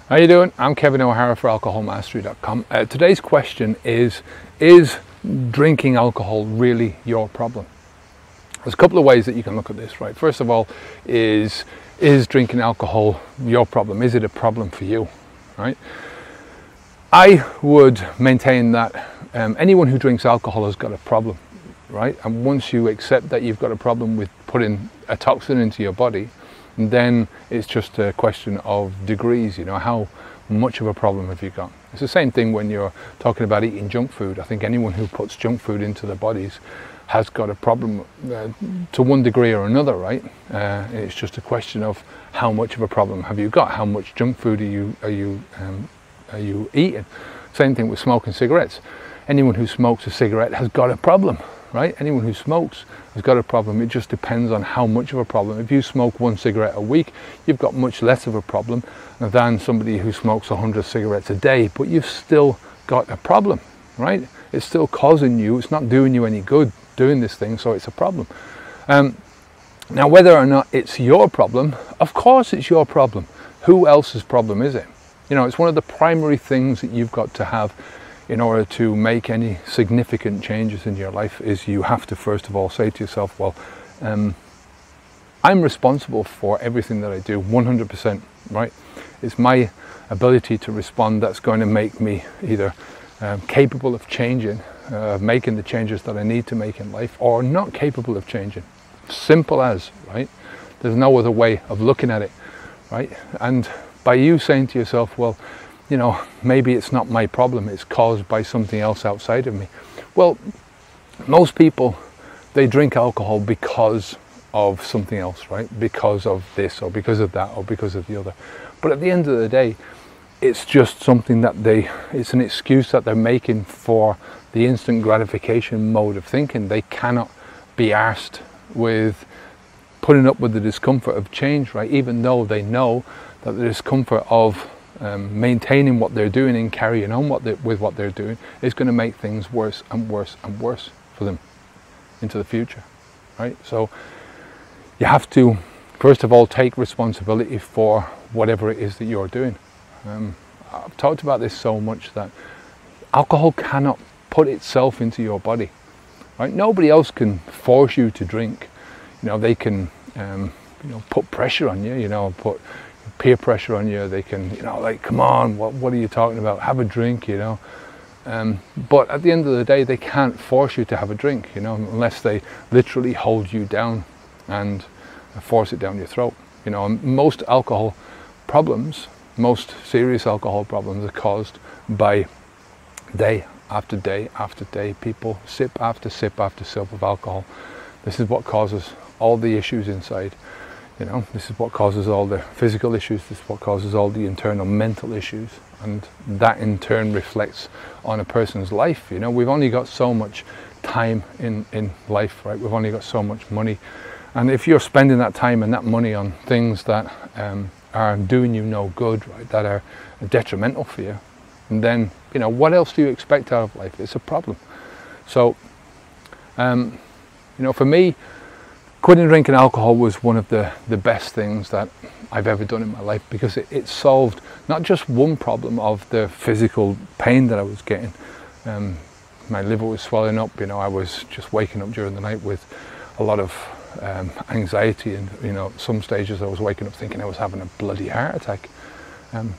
How you doing? I'm Kevin O'Hara for alcoholmastery.com. Today's question is drinking alcohol really your problem? There's a couple of ways that you can look at this, right? First of all, is drinking alcohol your problem? Is it a problem for you, right? I would maintain that anyone who drinks alcohol has got a problem, right? And once you accept that you've got a problem with putting a toxin into your body, then it's just a question of degrees, you know, how much of a problem have you got? It's the same thing when you're talking about eating junk food. I think anyone who puts junk food into their bodies has got a problem to one degree or another, right? It's just a question of how much of a problem have you got? How much junk food are you eating? Same thing with smoking cigarettes. Anyone who smokes a cigarette has got a problem, right? Anyone who smokes has got a problem. It just depends on how much of a problem. If you smoke 1 cigarette a week, you've got much less of a problem than somebody who smokes 100 cigarettes a day, but you've still got a problem, right? It's still causing you, it's not doing you any good doing this thing, so it's a problem. Now, whether or not it's your problem, of course it's your problem. Who else's problem is it? You know, it's one of the primary things that you've got to have in order to make any significant changes in your life, is you have to first of all say to yourself, well, I'm responsible for everything that I do 100%, right? It's my ability to respond that's going to make me either capable of changing, making the changes that I need to make in life, or not capable of changing. Simple as, right? There's no other way of looking at it, right? And by you saying to yourself, well, you know, maybe it's not my problem, it's caused by something else outside of me. Well, most people, they drink alcohol because of something else, right? Because of this, or because of that, or because of the other. But at the end of the day, it's just something that it's an excuse that they're making for the instant gratification mode of thinking. They cannot be arsed with putting up with the discomfort of change, right? Even though they know that the discomfort of maintaining what they're doing and carrying on with what they're doing is going to make things worse and worse and worse for them into the future, right? So you have to first of all take responsibility for whatever it is that you're doing. I've talked about this so much that alcohol cannot put itself into your body, right? Nobody else can force you to drink. You know, they can you know, put pressure on you, you know, put peer pressure on you. They can, you know, like, come on, what are you talking about? Have a drink, you know. But at the end of the day, they can't force you to have a drink, you know, unless they literally hold you down and force it down your throat. You know, and most alcohol problems, most serious alcohol problems are caused by day after day after day, people sip after sip after sip of alcohol. This is what causes all the issues inside. You know, this is what causes all the physical issues, this is what causes all the internal mental issues, and that in turn reflects on a person's life. You know, we've only got so much time in life, right? We've only got so much money, and if you're spending that time and that money on things that are doing you no good, right, that are detrimental for you, and then, you know, what else do you expect out of life? It's a problem. So, you know, for me, quitting drinking alcohol was one of the best things that I've ever done in my life, because it solved not just one problem of the physical pain that I was getting. My liver was swelling up, you know, I was just waking up during the night with a lot of anxiety, and, you know, at some stages I was waking up thinking I was having a bloody heart attack.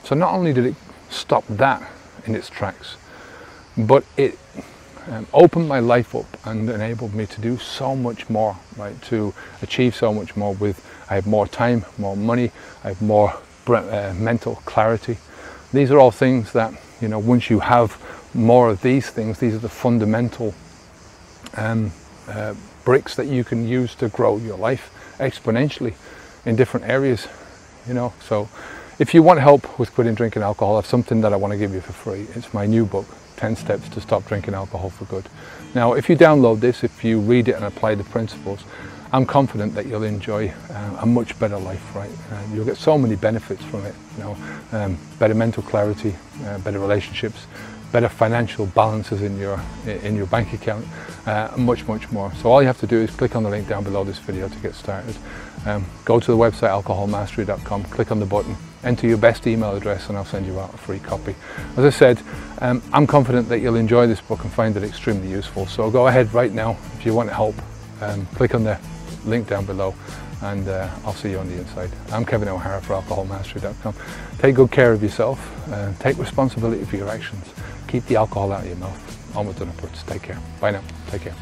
So not only did it stop that in its tracks, but it opened my life up and enabled me to do so much more, right? To achieve so much more I have more time, more money, I have more mental clarity. These are all things that, you know, once you have more of these things, these are the fundamental bricks that you can use to grow your life exponentially in different areas, you know. So if you want help with quitting drinking alcohol, I have something that I want to give you for free. It's my new book, 10 Steps to Stop Drinking Alcohol for Good. Now, if you download this, if you read it and apply the principles, I'm confident that you'll enjoy a much better life, right? You'll get so many benefits from it, you know, better mental clarity, better relationships, better financial balances in your bank account, much more. So all you have to do is click on the link down below this video to get started. Go to the website alcoholmastery.com, click on the button, enter your best email address, and I'll send you out a free copy. As I said, I'm confident that you'll enjoy this book and find it extremely useful. So go ahead right now, if you want help, click on the link down below, and I'll see you on the inside. I'm Kevin O'Hara for alcoholmastery.com. Take good care of yourself, take responsibility for your actions, keep the alcohol out of your mouth. Onwards and upwards. Take care. Bye now. Take care.